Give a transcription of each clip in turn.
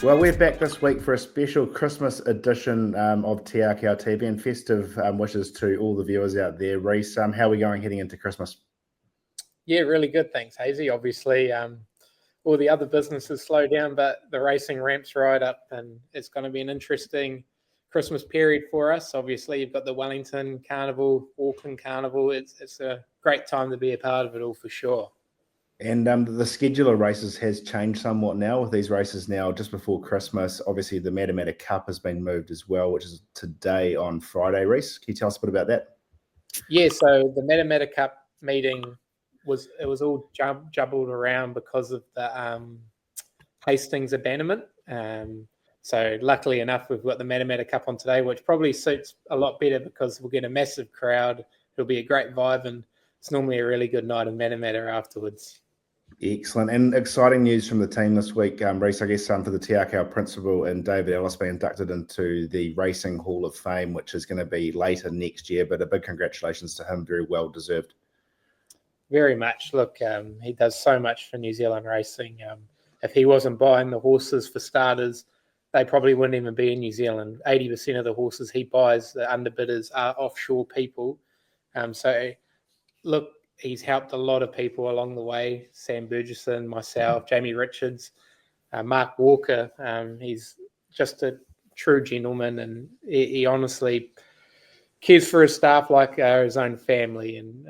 Well, we're back this week for a special Christmas edition of Te Akau TV, and festive wishes to all the viewers out there. Reece, how are we going heading into Christmas? Yeah, really good. Thanks, Hazy. Obviously, all the other businesses slow down, but the racing ramps right up, and it's going to be an interesting Christmas period for us. Obviously, you've got the Wellington Carnival, Auckland Carnival. It's a great time to be a part of it all for sure. And the schedule of races has changed somewhat now with these races now just before Christmas. Obviously, the Matamata Cup has been moved as well, which is today on Friday. Reece, can you tell us a bit about that? Yeah, so the Matamata Cup meeting was all jumbled around because of the Hastings abandonment. So luckily enough, we've got the Matamata Cup on today, which probably suits a lot better because we'll get a massive crowd. It'll be a great vibe, and it's normally a really good night in Matamata afterwards. Excellent. And exciting news from the team this week, Reece, I guess, for the Te Akau principal and David Ellis being inducted into the Racing Hall of Fame, which is going to be later next year, but a big congratulations to him. Very well deserved. Very much. Look, he does so much for New Zealand racing. If he wasn't buying the horses for starters, they probably wouldn't even be in New Zealand. 80% of the horses he buys, the underbidders, are offshore people. So, look, he's helped a lot of people along the way. Sam Burgesson, myself, Jamie Richards, Mark Walker. He's just a true gentleman, and he honestly cares for his staff like his own family. And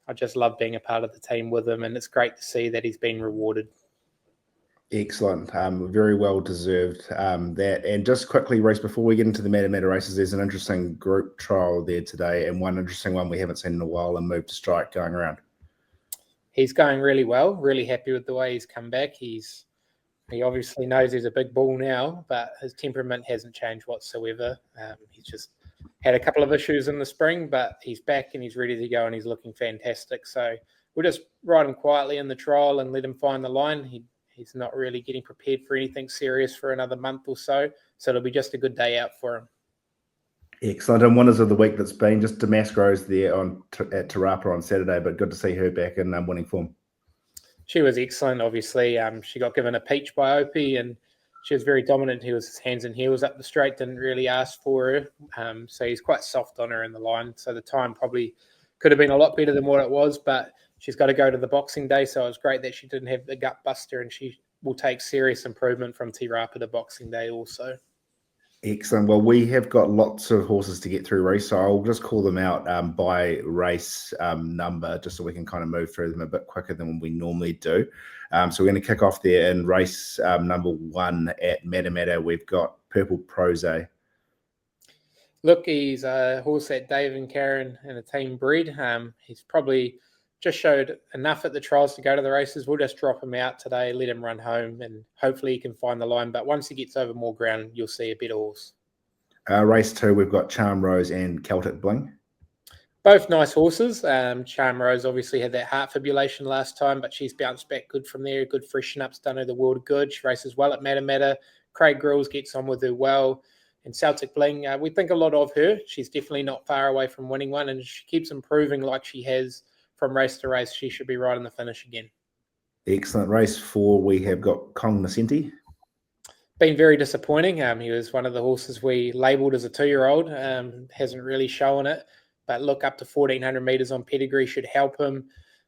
I just love being a part of the team with him, and it's great to see that he's been rewarded. Excellent. Very well deserved that. And just quickly, Reece, before we get into the Matamata races, there's an interesting group trial there today, and one interesting one we haven't seen in a while, and Move to Strike going around. He's going really well, really happy with the way he's come back. He obviously knows he's a big bull now, but his temperament hasn't changed whatsoever. He's just had a couple of issues in the spring, but he's back and he's ready to go, and he's looking fantastic. So we'll just ride him quietly in the trial and let him find the line. He's not really getting prepared for anything serious for another month or so. So it'll be just a good day out for him. Excellent. And winners of the week that's been just Damasco's there at Rapa on Saturday, but good to see her back in winning form. She was excellent, obviously. She got given a peach by Opie, and she was very dominant. He was his hands and heels up the straight, didn't really ask for her. So he's quite soft on her in the line. So the time probably could have been a lot better than what it was, but she's got to go to the Boxing Day, so it was great that she didn't have the gut buster, and she will take serious improvement from Te Rapa to Boxing Day also. Excellent. Well, we have got lots of horses to get through, Reece, so I'll just call them out by race number, just so we can kind of move through them a bit quicker than we normally do. So we're going to kick off there in race number 1 at Matamata. We've got Purple Prose. Look, he's a horse that Dave and Karen and a team bred. He's probably just showed enough at the trials to go to the races. We'll just drop him out today, let him run home, and hopefully he can find the line. But once he gets over more ground, you'll see a better horse. Race 2, we've got Charm Rose and Celtic Bling. Both nice horses. Charm Rose obviously had that heart fibrillation last time, but she's bounced back good from there. Good freshen up's done her the world of good. She races well at Matamata. Craig Grills gets on with her well. And Celtic Bling, we think a lot of her. She's definitely not far away from winning one, and she keeps improving like she has from race to race. She should be right in the finish again. Excellent. Race 4, we have got Cognoscenti. Been very disappointing. He was one of the horses we labelled as a 2-year-old. Hasn't really shown it. But look, up to 1,400 metres on pedigree should help him.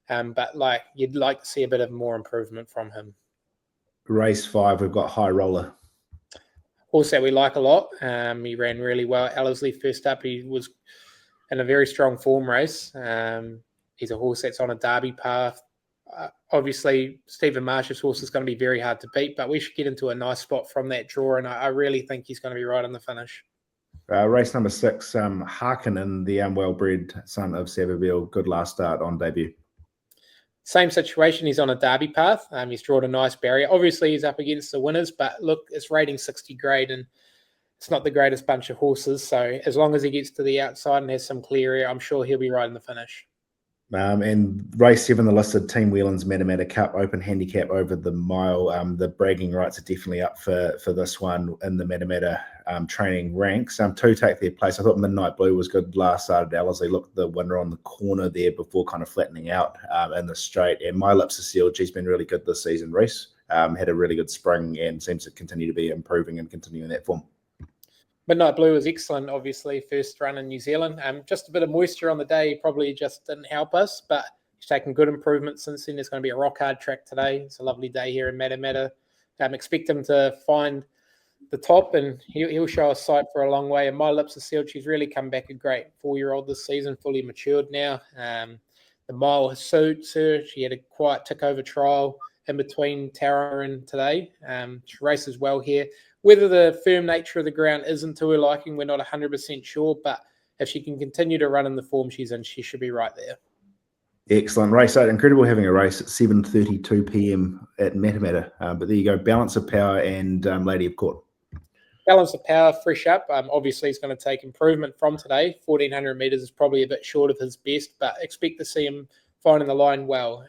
But you'd like to see a bit of more improvement from him. Race 5, we've got High Roller. Horse that we like a lot. He ran really well at Ellerslie first up. He was in a very strong form race. He's a horse that's on a derby path. Obviously, Stephen Marsh's horse is going to be very hard to beat, but we should get into a nice spot from that draw, and I really think he's going to be right in the finish. Race number 6, Harkonnen, the well-bred son of Savabeel. Good last start on debut. Same situation. He's on a derby path. He's drawn a nice barrier. Obviously, he's up against the winners, but look, it's rating 60 grade, and it's not the greatest bunch of horses. So as long as he gets to the outside and has some clear air, I'm sure he'll be right in the finish. And race 7, the listed Team Whelan's Matamata Cup open handicap over the mile. The bragging rights are definitely up for this one in the Matamata training ranks. 2 take their place. I thought Midnight Blue was good last start at Ellerslie. Looked the winner on the corner there before kind of flattening out in the straight. And My Lips Are Sealed, she's been really good this season, Reece. had a really good spring and seems to continue to be improving and continuing that form. Midnight Blue was excellent, obviously, first run in New Zealand. Just a bit of moisture on the day probably just didn't help us, but he's taken good improvements since then. There's going to be a rock hard track today. It's a lovely day here in Matamata. Expect him to find the top, and he'll show us sight for a long way. And My Lips Are Sealed, she's really come back a great 4-year-old this season, fully matured now. The mile has suits her. She had a quiet tick-over trial in between Tara and today. She races well here. Whether the firm nature of the ground isn't to her liking, we're not 100% sure, but if she can continue to run in the form she's in, she should be right there. Excellent race 8. Incredible having a race at 7:32 p.m. at Matamata. But there you go, Balance of Power and Lady of Court. Balance of Power, fresh up. Obviously, he's going to take improvement from today. 1,400 metres is probably a bit short of his best, but expect to see him finding the line well.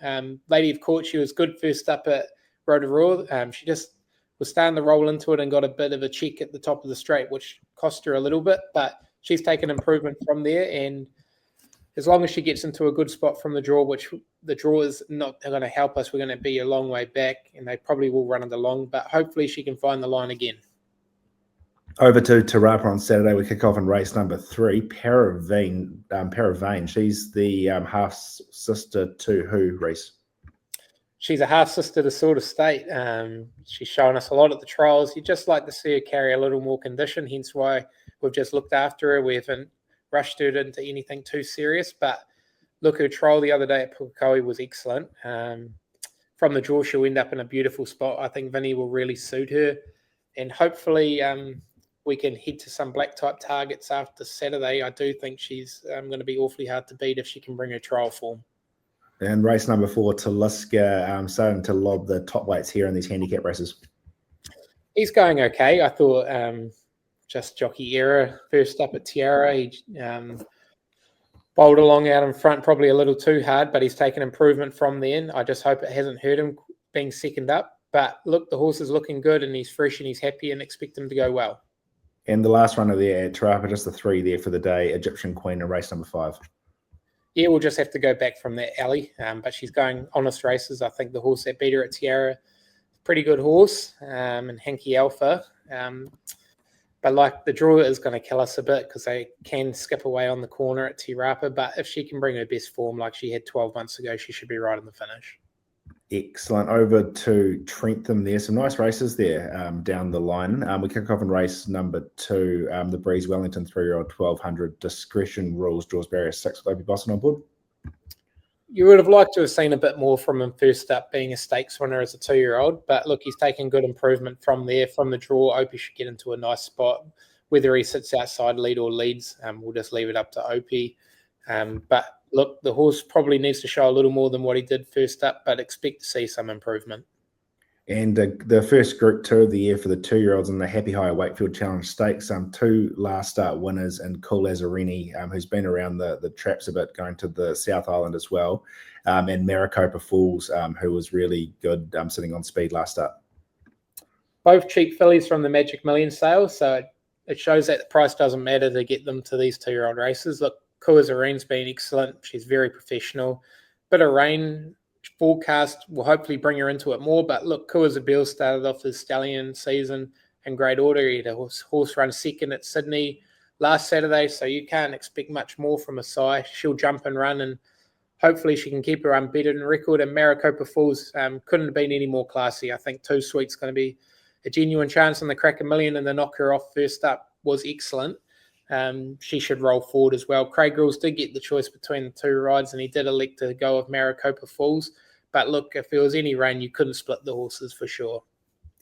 Lady of Court, she was good first up at Rotorua. She just was starting to roll into it and got a bit of a check at the top of the straight, which cost her a little bit, but she's taken improvement from there. And as long as she gets into a good spot from the draw, which the draw is not going to help us, we're going to be a long way back, and they probably will run it along, but hopefully she can find the line again. Over to Rapa on Saturday, we kick off in race number 3, Paravane. She's the half-sister to who, Reese? She's a half-sister to Sort of State. She's shown us a lot at the trials. You'd just like to see her carry a little more condition, hence why we've just looked after her. We haven't rushed her into anything too serious, but look, her trial the other day at Akau was excellent. From the draw, she'll end up in a beautiful spot. I think Vinny will really suit her, and hopefully we can head to some black type targets after Saturday. I do think she's going to be awfully hard to beat if she can bring her trial form. And race number 4, Taliska, starting to lob the top weights here in these handicap races. He's going okay. I thought just jockey error first up at Tiara. He bowled along out in front, probably a little too hard, but he's taken improvement from then. I just hope it hasn't hurt him being second up. But look, the horse is looking good and he's fresh and he's happy, and expect him to go well. And the last runner there at Rapa, just the 3 there for the day, Egyptian Queen in race number 5. Yeah, we'll just have to go back from that alley, but she's going honest races. I think the horse that beat her at Tiara, pretty good horse, and Hanky Alpha. But like the draw is going to kill us a bit because they can skip away on the corner at Te Rapa. But if she can bring her best form like she had 12 months ago, she should be right in the finish. Excellent. Over to Trentham there. Some nice races there down the line. We kick off in race number 2, the Breeze Wellington 3-year-old 1200 discretion rules, draws barrier 6 with Opie Boston on board. You would have liked to have seen a bit more from him first up, being a stakes winner as a 2-year-old. But look, he's taken good improvement from there. From the draw, Opie should get into a nice spot. Whether he sits outside lead or leads, we'll just leave it up to Opie. But look, the horse probably needs to show a little more than what he did first up, but expect to see some improvement. And the first Group 2 of the year for the 2-year-olds in the Happy Hire Wakefield Challenge Stakes, 2 last start winners, and Cool Lazzarini, who's been around the traps a bit, going to the South Island as well, and Maricopa Falls, who was really good, sitting on speed last start. Both cheap fillies from the Magic Million sale, so it shows that the price doesn't matter to get them to these 2-year-old races. Look, Kuazarine's been excellent. She's very professional. Bit of rain forecast will hopefully bring her into it more. But look, Kuazabil started off his stallion season in great order. He had a horse run second at Sydney last Saturday, so you can't expect much more from Asai. She'll jump and run, and hopefully she can keep her unbeaten record. And Maricopa Falls couldn't have been any more classy. I think Too Sweet's going to be a genuine chance on the Crack a Million, and the knock her off first up was excellent. She should roll forward as well. Craig Rules did get the choice between the 2 rides, and he did elect to go with Maricopa Falls. But look, if there was any rain, you couldn't split the horses for sure.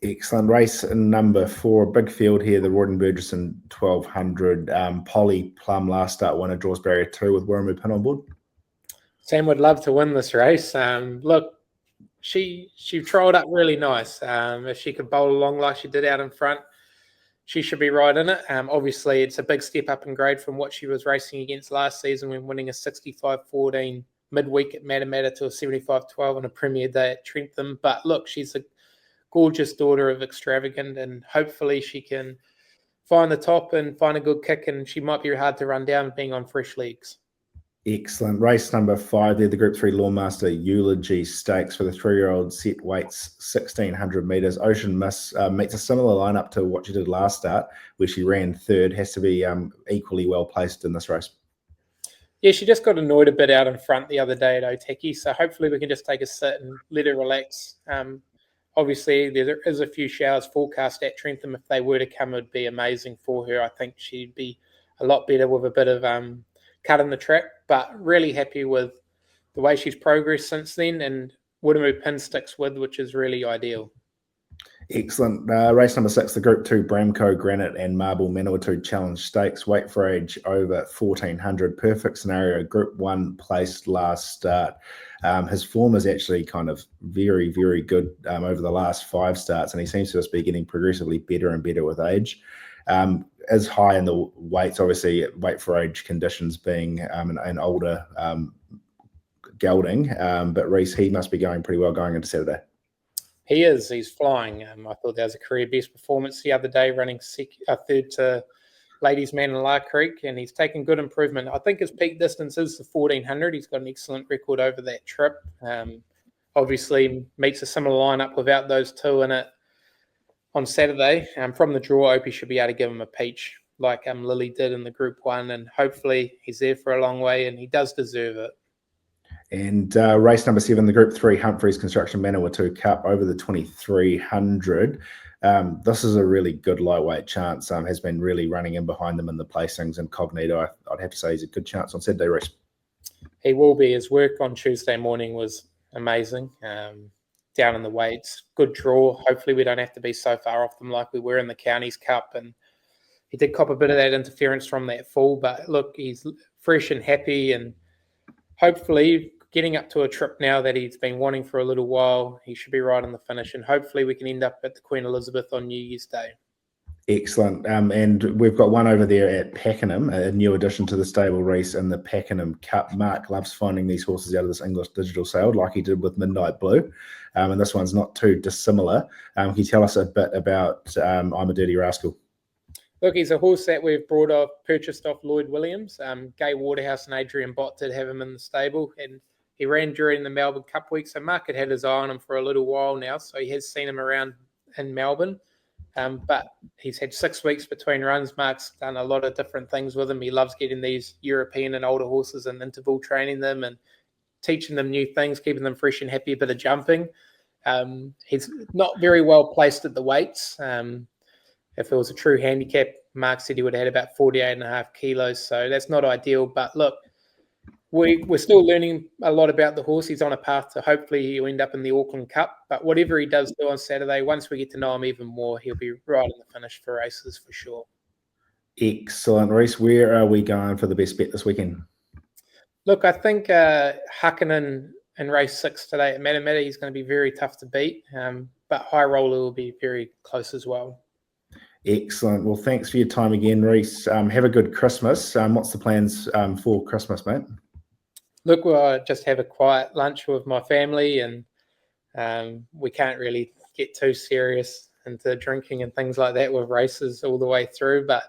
Excellent race number 4, big field here, the Rawdon Burgesson 1200. Polly Plum last start winner, draws barrier 2 with Warramu Pin on board. Sam would love to win this race. Look, she trolled up really nice. If she could bowl along like she did out in front, she should be right in it. Obviously, it's a big step up in grade from what she was racing against last season when winning a 65-14 midweek at Matamata to a 75-12 on a premier day at Trentham. But look, she's a gorgeous daughter of Extravagant, and hopefully she can find the top and find a good kick, and she might be hard to run down being on fresh legs. Excellent. Race number 5 there, the Group 3 Lawmaster Eulogy Stakes for the 3-year-old, set weights 1,600 metres. Ocean Miss meets a similar lineup to what she did last start, where she ran third. Has to be equally well placed in this race. Yeah, she just got annoyed a bit out in front the other day at Oteki, so hopefully we can just take a sit and let her relax. Obviously, there is a few showers forecast at Trentham. If they were to come, it would be amazing for her. I think she'd be a lot better with a bit of cut in the track, but really happy with the way she's progressed since then, and Woodamoo pin sticks with, which is really ideal. Excellent. Race number 6, the Group 2 Bramco Granite and Marble Manawatu Challenge Stakes. Weight for age over 1,400. Perfect scenario. Group 1 placed last start. His form is actually kind of very, very good over the last 5 starts, and he seems to just be getting progressively better and better with age. Is high in the weights, obviously, weight for age conditions being an older gelding. But Reese, he must be going pretty well going into Saturday. He is. He's flying. I thought that was a career best performance the other day, running third to Ladies Man in La Creek, and he's taken good improvement. I think his peak distance is the 1,400. He's got an excellent record over that trip. Obviously, meets a similar lineup without those two in it on Saturday. From the draw, Opie should be able to give him a peach like Lily did in the Group 1, and hopefully he's there for a long way, and he does deserve it. And race number 7, the Group 3 Humphreys Construction Manawatu Cup over the 2,300. This is a really good lightweight chance. Has been really running in behind them in the placings. Incognito, I'd have to say he's a good chance on Saturday race. He will be. His work on Tuesday morning was amazing. Down in the weights, good draw. Hopefully we don't have to be so far off them like we were in the Counties Cup. And he did cop a bit of that interference from that fall. But look, he's fresh and happy, and hopefully getting up to a trip now that he's been wanting for a little while. He should be right on the finish, and hopefully we can end up at the Queen Elizabeth on New Year's Day. Excellent. And we've got one over there at Pakenham, a new addition to the stable race in the Pakenham Cup. Mark loves finding these horses out of this English digital sale, like he did with Midnight Blue. And this one's not too dissimilar. Can you tell us a bit about I'm a Dirty Rascal? Look, he's a horse that we've purchased off Lloyd Williams. Gay Waterhouse and Adrian Bott did have him in the stable, and he ran during the Melbourne Cup week. So Mark had his eye on him for a little while now. So he has seen him around in Melbourne. But he's had 6 weeks between runs. Mark's done a lot of different things with him. He loves getting these European and older horses and interval training them and teaching them new things, keeping them fresh and happy, a bit of jumping. He's not very well placed at the weights. If it was a true handicap, Mark said he would have had about 48.5 kilos. So that's not ideal. But look, we're still learning a lot about the horse. He's on a path to hopefully he'll end up in the Auckland Cup. But whatever he does do on Saturday, once we get to know him even more, he'll be right in the finish for races for sure. Excellent. Reese, where are we going for the best bet this weekend? Look, I think Hakkinen in race 6 today at Matamata, he's going to be very tough to beat. But High Roller will be very close as well. Excellent. Well, thanks for your time again, Reese. Have a good Christmas. What's the plans for Christmas, mate? Look, we'll just have a quiet lunch with my family, and we can't really get too serious into drinking and things like that with races all the way through. But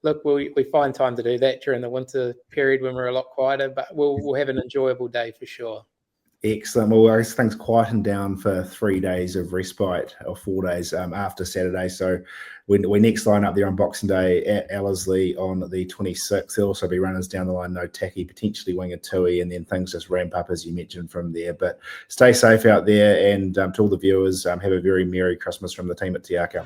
look, we find time to do that during the winter period when we're a lot quieter, but we'll have an enjoyable day for sure. Excellent. Well, things quieten down for 3 days of respite, or 4 days after Saturday. So we next line up there on Boxing Day at Ellerslie on the 26th. There'll also be runners down the line, no tacky, potentially Wingatui, and then things just ramp up as you mentioned from there. But stay safe out there, and to all the viewers, have a very Merry Christmas from the team at Te Akau.